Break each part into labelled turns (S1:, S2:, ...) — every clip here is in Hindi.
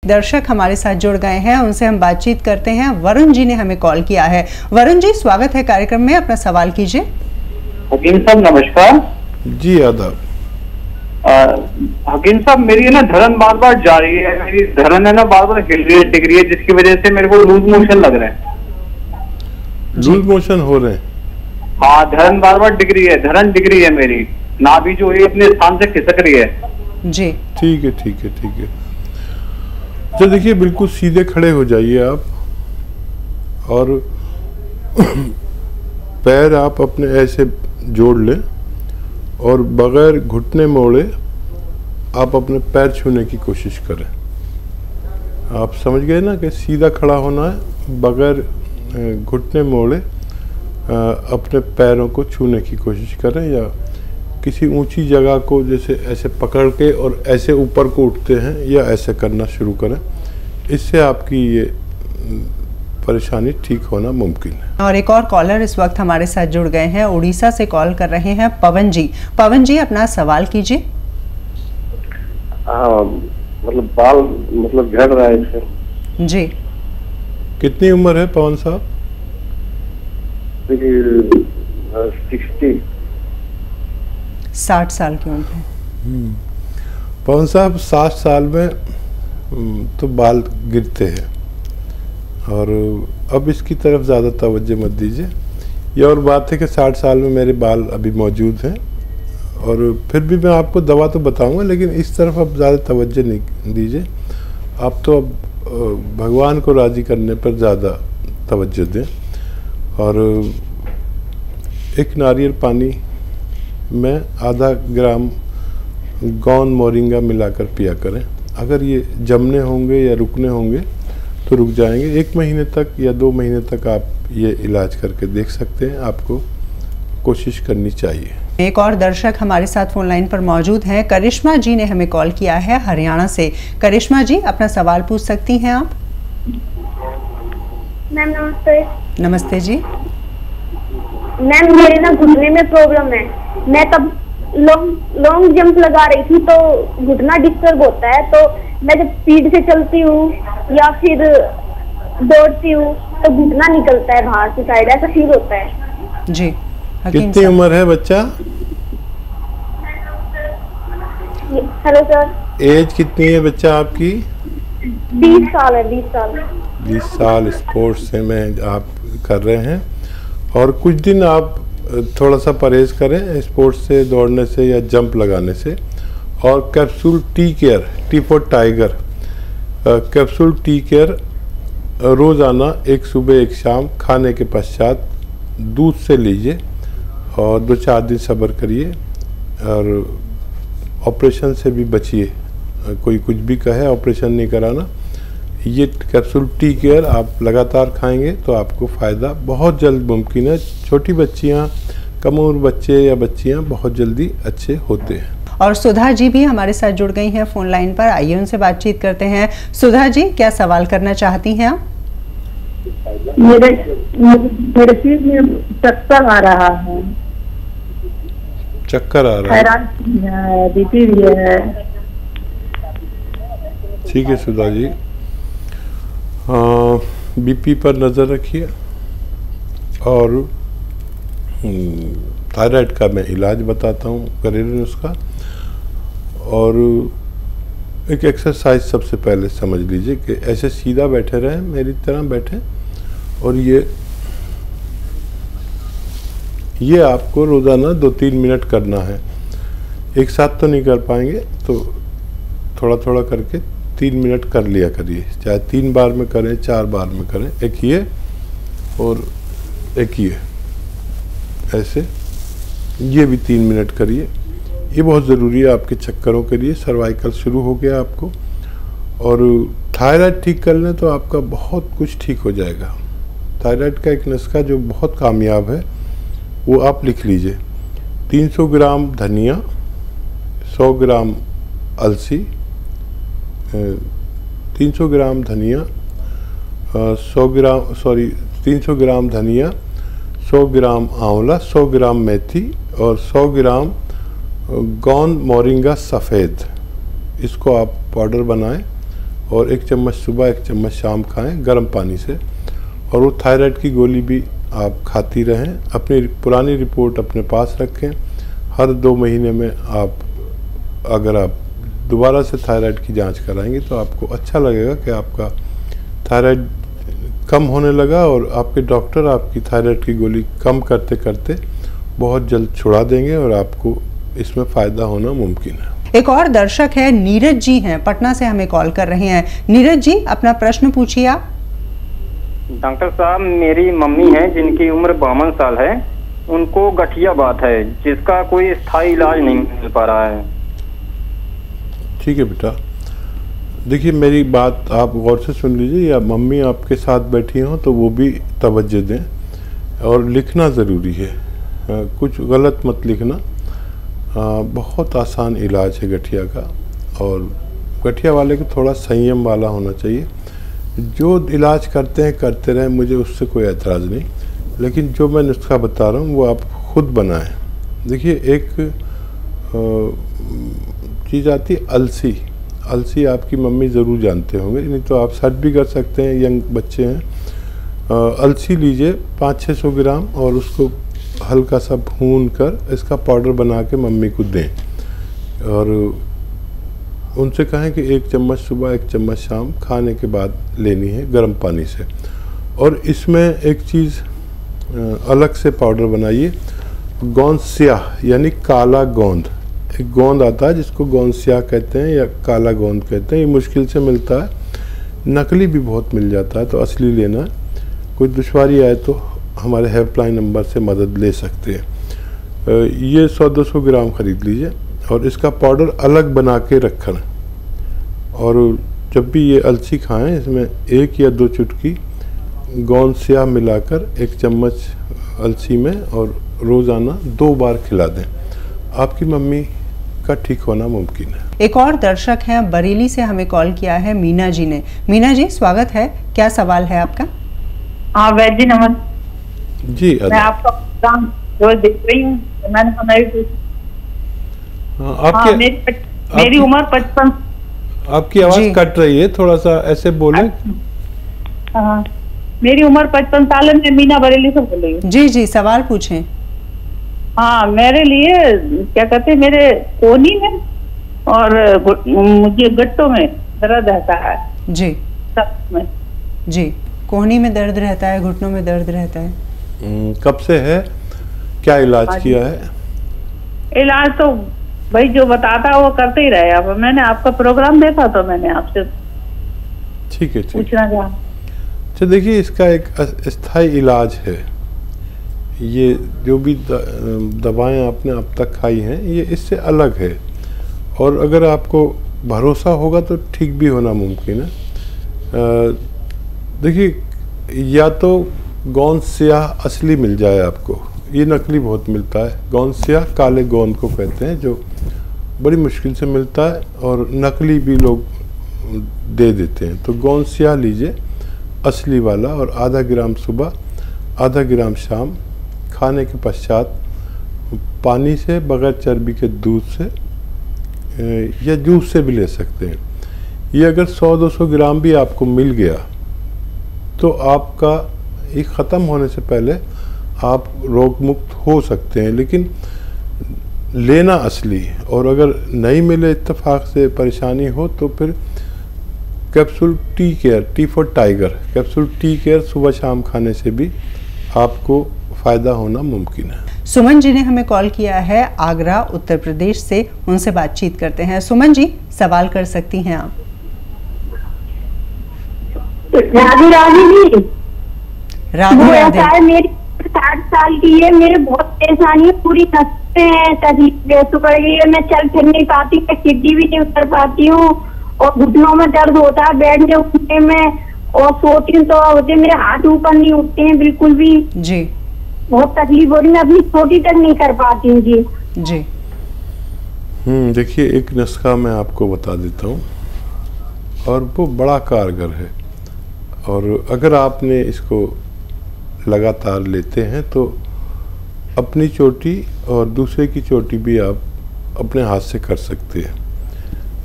S1: दर्शक हमारे साथ जुड़ गए हैं, उनसे हम बातचीत करते हैं। वरुण जी ने हमें कॉल किया है। वरुण जी, स्वागत है कार्यक्रम में, अपना सवाल कीजिए।
S2: हकीम साहब नमस्कार।
S3: जी आदाब।
S2: हकीम साहब, मेरी है ना धड़न बार बार जा रही है, मेरी धड़न है ना बार बार हिल रही है, टिक रही है, जिसकी वजह से मेरे को लूज मोशन लग रहे हैं।
S3: लूज मोशन हो रहे हैं?
S2: हाँ, धड़न बार बार डिग रही है, धड़न डिग रही है, मेरी नाभि जो है अपने स्थान से खिसक रही है
S1: जी।
S3: ठीक है ठीक है ठीक है। तो देखिए, बिल्कुल सीधे खड़े हो जाइए आप, और पैर आप अपने ऐसे जोड़ लें और बगैर घुटने मोड़े आप अपने पैर छूने की कोशिश करें। आप समझ गए ना कि सीधा खड़ा होना है, बगैर घुटने मोड़े अपने पैरों को छूने की कोशिश करें, या किसी ऊंची जगह को जैसे ऐसे पकड़ के और ऐसे ऊपर को उठते हैं, या ऐसे करना शुरू करें। इससे आपकी ये परेशानी ठीक होना मुमकिन है।
S1: और एक और कॉलर इस वक्त हमारे साथ जुड़ गए हैं, उड़ीसा से कॉल कर रहे हैं पवन जी। पवन जी, अपना सवाल कीजिए।
S4: मतलब बाल मतलब झड़ रहा है इससे।
S1: जी।
S3: कितनी उम्र है पवन साहब?
S1: 60 साल की उम्र है।
S3: पवन साहब, 60 साल में तो बाल गिरते हैं, और अब इसकी तरफ ज़्यादा तवज्जो मत दीजिए। ये और बात है कि 60 साल में मेरे बाल अभी मौजूद हैं, और फिर भी मैं आपको दवा तो बताऊंगा, लेकिन इस तरफ अब ज़्यादा तवज्जो नहीं दीजिए। आप तो अब भगवान को राज़ी करने पर ज़्यादा तवज्जो दें, और एक नारियल पानी में आधा ग्राम गौन मोरिंगा मिलाकर पिया करें। अगर ये जमने होंगे या रुकने होंगे तो रुक जाएंगे। 1 महीने तक या 2 महीने तक आप ये इलाज करके देख सकते हैं, आपको कोशिश करनी चाहिए।
S1: एक और दर्शक हमारे साथ फोन लाइन पर मौजूद हैं, करिश्मा जी ने हमें कॉल किया है हरियाणा से। करिश्मा जी, अपना सवाल पूछ सकती हैं आप।
S5: मैम नमस्ते।
S1: नमस्ते जी।
S5: मैम, मेरे ना घुटने में प्रॉब्लम है। मैं तब लॉन्ग जंप लगा रही थी तो घुटना डिस्टर्ब होता है, तो मैं जब स्पीड से चलती हूँ या फिर दौड़ती हूँ तो घुटना निकलता है बाहर से साइड, ऐसा फील होता है
S1: जी।
S3: कितनी उम्र है बच्चा?
S5: Hello sir.
S3: एज कितनी है बच्चा आपकी?
S5: 20 साल है। 20 साल।
S3: 20 साल स्पोर्ट्स से में आप कर रहे हैं, और कुछ दिन आप थोड़ा सा परहेज करें स्पोर्ट्स से, दौड़ने से या जंप लगाने से। और capsule tea care, T for tiger, capsule tea care रोज़ाना, एक सुबह एक शाम खाने के पश्चात दूध से लीजिए, और 2-4 दिन सब्र करिए, और ऑपरेशन से भी बचिए। कोई कुछ भी कहे ऑपरेशन नहीं कराना। ये कैप्सूल टी केयर आप लगातार खाएंगे तो आपको फ़ायदा बहुत जल्द मुमकिन है। छोटी बच्चियाँ, कम उम्र बच्चे या बच्चियाँ बहुत जल्दी अच्छे होते हैं।
S1: और सुधा जी भी हमारे साथ जुड़ गई हैं फोन लाइन पर, आइए उनसे बातचीत करते हैं। सुधा जी, क्या सवाल करना चाहती हैं आप?
S6: मेरे सिर में चक्कर आ रहा है।
S3: चक्कर आ रहा है?
S6: बीपी भी है।
S3: ठीक है सुधा जी, बीपी पर नज़र रखिए, और थायराइड का मैं इलाज बताता हूँ, घरेलू नुस्खा। और एक एक्सरसाइज सबसे पहले समझ लीजिए कि ऐसे सीधा बैठे रहें, मेरी तरह बैठें, और ये आपको रोज़ाना 2-3 मिनट करना है। एक साथ तो नहीं कर पाएंगे, तो थोड़ा थोड़ा करके 3 मिनट कर लिया करिए, चाहे 3 बार में करें, 4 बार में करें। एक ये और एक ये, ऐसे ये भी 3 मिनट करिए। ये बहुत ज़रूरी है आपके चक्करों के लिए। सर्वाइकल शुरू हो गया आपको, और थायराइड ठीक कर लें तो आपका बहुत कुछ ठीक हो जाएगा। थायराइड का एक नुस्खा जो बहुत कामयाब है, वो आप लिख लीजिए। 300 ग्राम धनिया, 100 ग्राम अलसी, 300 ग्राम धनिया, 300 ग्राम धनिया, 100 ग्राम आंवला, 100 ग्राम मेथी, और 100 ग्राम गौन मोरिंगा सफ़ेद। इसको आप पाउडर बनाएं और 1 चम्मच सुबह 1 चम्मच शाम खाएं गर्म पानी से। और वो थायराइड की गोली भी आप खाती रहें। अपनी पुरानी रिपोर्ट अपने पास रखें। हर 2 महीने में अगर आप दोबारा से थायराइड की जांच कराएंगे तो आपको अच्छा लगेगा कि आपका थायराइड कम होने लगा और आपके डॉक्टर आपकी थायराइड की गोली कम करते करते बहुत जल्द छुड़ा देंगे और आपको इसमें फ़ायदा होना मुमकिन है।
S1: एक और दर्शक है, नीरज जी हैं, पटना से हमें कॉल कर रहे हैं। नीरज जी, अपना प्रश्न पूछिए आप।
S7: डॉक्टर साहब, मेरी मम्मी है जिनकी उम्र 52 साल है, उनको गठिया बात है जिसका कोई स्थायी इलाज नहीं मिल पा रहा है।
S3: ठीक है बेटा, देखिए मेरी बात आप गौर से सुन लीजिए, या मम्मी आपके साथ बैठी हों तो वो भी तवज्जो दें और लिखना ज़रूरी है। कुछ गलत मत लिखना। बहुत आसान इलाज है गठिया का, और गठिया वाले को थोड़ा संयम वाला होना चाहिए। जो इलाज करते हैं करते रहें, मुझे उससे कोई एतराज़ नहीं, लेकिन जो मैं नुस्खा बता रहा हूँ वो आप खुद बनाएं। देखिए एक चीज़ आती है अलसी। अलसी आपकी मम्मी ज़रूर जानते होंगे, नहीं तो आप सर्च भी कर सकते हैं, यंग बच्चे हैं। अलसी लीजिए 500-600 ग्राम और उसको हल्का सा भून कर इसका पाउडर बना के मम्मी को दें, और उनसे कहें कि 1 चम्मच सुबह 1 चम्मच शाम खाने के बाद लेनी है गर्म पानी से। और इसमें एक चीज़ अलग से पाउडर बनाइए, गोंद स्याह यानी काला गोंद। एक गोंद आता है जिसको गोंद स्याह कहते हैं या काला गोंद कहते हैं, ये मुश्किल से मिलता है, नकली भी बहुत मिल जाता है, तो असली लेना है। कोई दुश्वारी आए तो हमारे हेल्पलाइन नंबर से मदद ले सकते हैं। ये 100-200 ग्राम ख़रीद लीजिए और इसका पाउडर अलग बना के रखना। और जब भी ये अलसी खाएं, इसमें 1 या 2 चुटकी गोंद स्याह मिलाकर 1 चम्मच अलसी में और रोज़ाना 2 बार खिला दें। आपकी मम्मी का ठीक होना मुमकिन है।
S1: एक और दर्शक हैं, बरेली से हमें कॉल किया है मीना जी ने। मीना जी, स्वागत है, क्या सवाल है आपका?
S6: हाँ वैद्य जी, नमस्ते
S3: जी।
S6: मैं आपका प्रोग्राम रोज देख रही हूँ, मैंने मेरी उम्र 55।
S3: आपकी आवाज़ कट रही है, थोड़ा सा ऐसे बोले।
S6: हाँ, मेरी उम्र 55 साल है, मैं मीना बरेली से बोल रही हूँ।
S1: जी जी, सवाल पूछें।
S6: हाँ, मेरे लिए क्या कहते हैं, मेरे कोहनी में और मुझे गट्टों में दर्द रहता है।
S1: जी
S6: में
S1: जी, कोहनी में दर्द रहता है, घुटनों में दर्द रहता है।
S3: कब से है, क्या इलाज किया है?
S6: इलाज तो भाई जो बताता वो करते ही रहे। अब मैंने आपका प्रोग्राम देखा तो मैंने आपसे
S3: ठीक है
S6: पूछना चाहा।
S3: अच्छा, देखिए इसका एक स्थायी इलाज है। ये जो भी दवाएं आपने अब तक खाई हैं ये इससे अलग है, और अगर आपको भरोसा होगा तो ठीक भी होना मुमकिन है। देखिए, या तो गोंद स्याह असली मिल जाए आपको, ये नकली बहुत मिलता है। गोंद स्याह काले गोंद को कहते हैं, जो बड़ी मुश्किल से मिलता है और नकली भी लोग दे देते हैं। तो गोंद स्याह लीजिए असली वाला, और आधा ग्राम सुबह आधा ग्राम शाम, खाने के पश्चात पानी से, बगैर चर्बी के दूध से या जूस से भी ले सकते हैं। ये अगर 100-200 ग्राम भी आपको मिल गया तो आपका ये ख़त्म होने से पहले आप रोग मुक्त हो सकते हैं, लेकिन लेना असली। और अगर नहीं मिले, इत्तेफाक से परेशानी हो, तो फिर capsule tea care, T for tiger, capsule tea care सुबह शाम खाने से भी आपको फ़ायदा होना मुमकिन है।
S1: सुमन जी ने हमें कॉल किया है आगरा उत्तर प्रदेश से, उनसे बातचीत करते हैं। सुमन जी, सवाल कर सकती हैं आप।
S5: राधे राधे जी।
S1: राधे राधे।
S5: मेरी 60 साल की है, मेरे बहुत परेशानी है, पूरी नसें हैं, तकलीफ पड़ गई है, मैं चल फिर नहीं पाती, मैं सीढ़ी भी नहीं उतर पाती हूँ, और घुटनों में दर्द होता है बैठने उठने में, और सोती हूँ तो होते मेरे हाथ ऊपर नहीं उठते हैं बिल्कुल भी
S1: जी।
S5: बहुत तकलीफ हो रही, मैं अपनी छोटी तक नहीं कर पाती हूँ जी।
S1: जी।
S3: देखिए, एक नुस्खा मैं आपको बता देता हूँ और वो बड़ा कारगर है, और अगर आपने इसको लगातार लेते हैं तो अपनी चोटी और दूसरे की चोटी भी आप अपने हाथ से कर सकते हैं।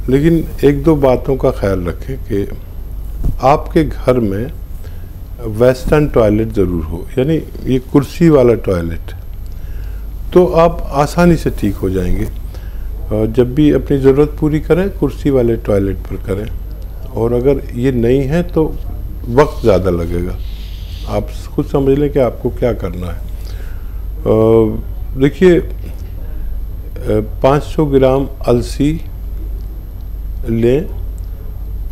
S3: लेकिन एक दो बातों का ख्याल रखें कि आपके घर में वेस्टर्न टॉयलेट ज़रूर हो, यानी ये कुर्सी वाला टॉयलेट, तो आप आसानी से ठीक हो जाएंगे। और जब भी अपनी ज़रूरत पूरी करें कुर्सी वाले टॉयलेट पर करें, और अगर ये नहीं है तो वक्त ज़्यादा लगेगा। आप खुद समझ लें कि आपको क्या करना है। देखिए 500 ग्राम अलसी लें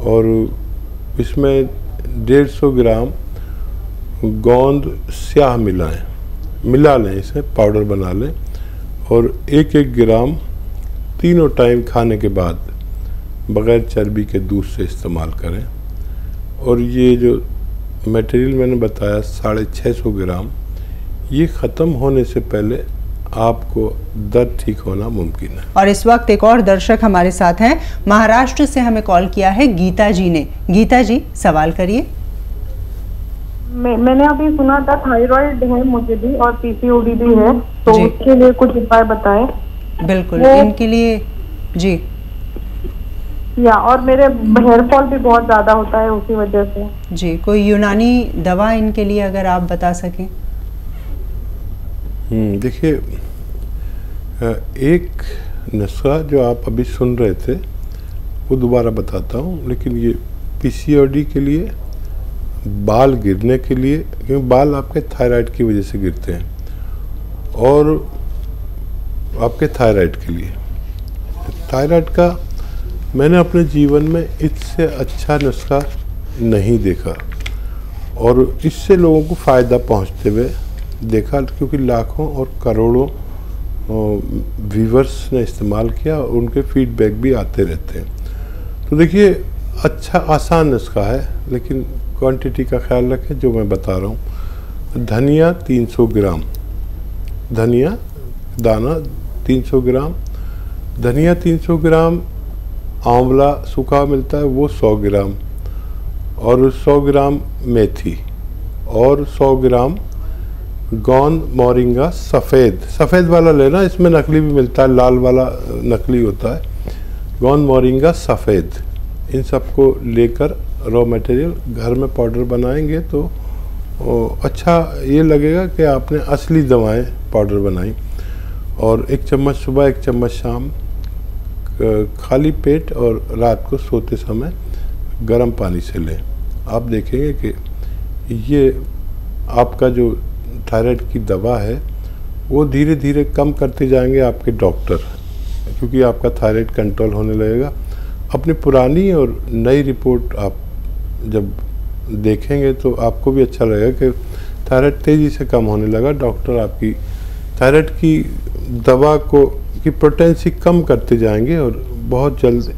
S3: और इसमें 150 ग्राम गोंद स्याह मिला लें, इसे पाउडर बना लें, और 1-1 ग्राम तीनों टाइम खाने के बाद बग़ैर चर्बी के दूध से इस्तेमाल करें। और ये जो मटेरियल मैंने बताया 650 ग्राम, ये ख़त्म होने से पहले आपको दर्द ठीक होना मुमकिन है।
S1: और इस वक्त एक और दर्शक हमारे साथ हैं, महाराष्ट्र से हमें कॉल किया है गीता जी ने। गीता जी सवाल करिए।
S8: मैंने अभी सुना था थायराइड है मुझे भी और पीसीओडी भी है, तो उसके लिए कुछ उपाय बताएं।
S1: बिल्कुल, इनके लिए जी।
S8: और मेरे हेयर फॉल भी बहुत ज्यादा होता है उसी वजह से।
S1: जी, कोई यूनानी दवा इनके लिए अगर आप बता सकें।
S3: देखिए एक नुस्खा जो आप अभी सुन रहे थे वो दोबारा बताता हूँ, लेकिन ये पीसीओडी के लिए, बाल गिरने के लिए, क्योंकि बाल आपके थायराइड की वजह से गिरते हैं, और आपके थायराइड के लिए, थायराइड का मैंने अपने जीवन में इससे अच्छा नुस्खा नहीं देखा, और इससे लोगों को फ़ायदा पहुंचते हुए देखा, क्योंकि लाखों और करोड़ों व्यूवर्स ने इस्तेमाल किया और उनके फीडबैक भी आते रहते हैं। तो देखिए अच्छा आसान नुस्खा है, लेकिन क्वांटिटी का ख्याल रखें जो मैं बता रहा हूँ। धनिया 300 ग्राम, धनिया दाना 300 ग्राम, धनिया 300 ग्राम, आंवला सूखा मिलता है वो 100 ग्राम, और 100 ग्राम मेथी, और 100 ग्राम गोंद मोरिंगा सफ़ेद वाला लेना, इसमें नकली भी मिलता है, लाल वाला नकली होता है, गोंद मोरिंगा सफ़ेद, इन सबको लेकर रॉ मटेरियल घर में पाउडर बनाएंगे तो अच्छा ये लगेगा कि आपने असली दवाएं पाउडर बनाई। और 1 चम्मच सुबह 1 चम्मच शाम, खाली पेट, और रात को सोते समय गर्म पानी से लें। आप देखेंगे कि ये आपका जो थायराइड की दवा है वो धीरे धीरे कम करते जाएंगे आपके डॉक्टर, क्योंकि आपका थायराइड कंट्रोल होने लगेगा। अपनी पुरानी और नई रिपोर्ट आप जब देखेंगे तो आपको भी अच्छा लगेगा कि थायराइड तेज़ी से कम होने लगा। डॉक्टर आपकी थायराइड की दवा की पोटेंसी कम करते जाएंगे और बहुत जल्द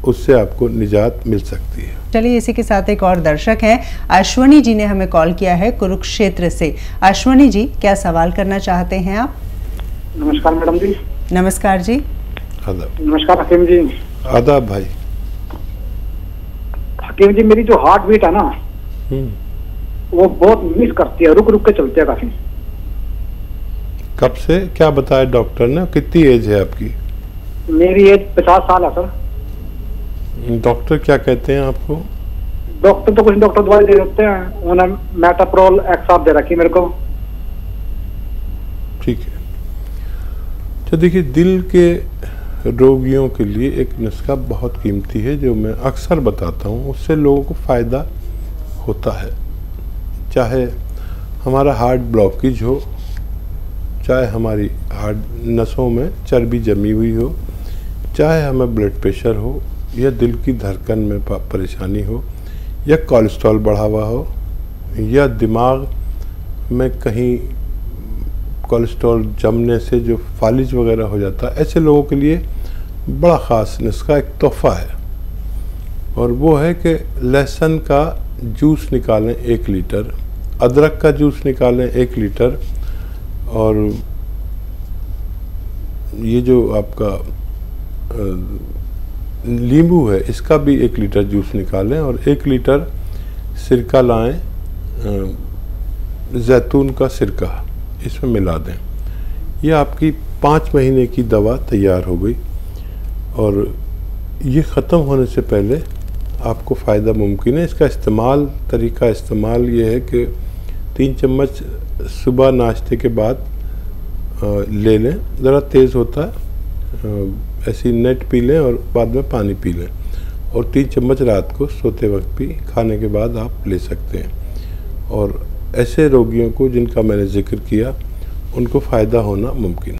S3: उससे आपको निजात मिल सकती है।
S1: चलिए इसी के साथ एक और दर्शक हैं, अश्वनी जी ने हमें कॉल किया है कुरुक्षेत्र से। अश्वनी जी क्या सवाल करना चाहते हैं आप?
S9: नमस्कार मैडम जी।
S1: नमस्कार जी।
S3: आदाब।
S9: नमस्कार हकीम जी।
S3: आदाब भाई।
S9: हकीम जी मेरी जो हार्ट बीट है ना वो बहुत मिस करती है, रुक रुक के चलती है काफी।
S3: कब से क्या बताया डॉक्टर ने? कितनी एज है आपकी?
S9: मेरी एज 50 साल है सर।
S3: डॉक्टर क्या कहते हैं आपको?
S9: डॉक्टर तो कुछ डॉक्टर दवाई दे देते हैं, उन्होंने मेटाप्रोल एक्साप दे रखी मेरे को।
S3: ठीक है। तो देखिए दिल के रोगियों के लिए एक नुस्खा बहुत कीमती है जो मैं अक्सर बताता हूँ, उससे लोगों को फ़ायदा होता है। चाहे हमारा हार्ट ब्लॉकेज हो, चाहे हमारी हार्ट नसों में चर्बी जमी हुई हो, चाहे हमें ब्लड प्रेशर हो, या दिल की धड़कन में परेशानी हो, या कोलेस्ट्रॉल बढ़ा हुआ हो, या दिमाग में कहीं कोलेस्ट्रॉल जमने से जो फालिज वगैरह हो जाता है, ऐसे लोगों के लिए बड़ा ख़ास नुस्खा एक तोहफ़ा है, और वो है कि लहसुन का जूस निकालें 1 लीटर, अदरक का जूस निकालें 1 लीटर, और ये जो आपका नींबू है इसका भी 1 लीटर जूस निकालें, और 1 लीटर सिरका लाएं, जैतून का सिरका इसमें मिला दें। ये आपकी 5 महीने की दवा तैयार हो गई। और ये ख़त्म होने से पहले आपको फ़ायदा मुमकिन है। इसका इस्तेमाल ये है कि 3 चम्मच सुबह नाश्ते के बाद ले लें, ज़रा तेज़ होता है, ऐसी नेट पी लें और बाद में पानी पी लें, और 3 चम्मच रात को सोते वक्त भी खाने के बाद आप ले सकते हैं। और ऐसे रोगियों को जिनका मैंने जिक्र किया उनको फ़ायदा होना मुमकिन है।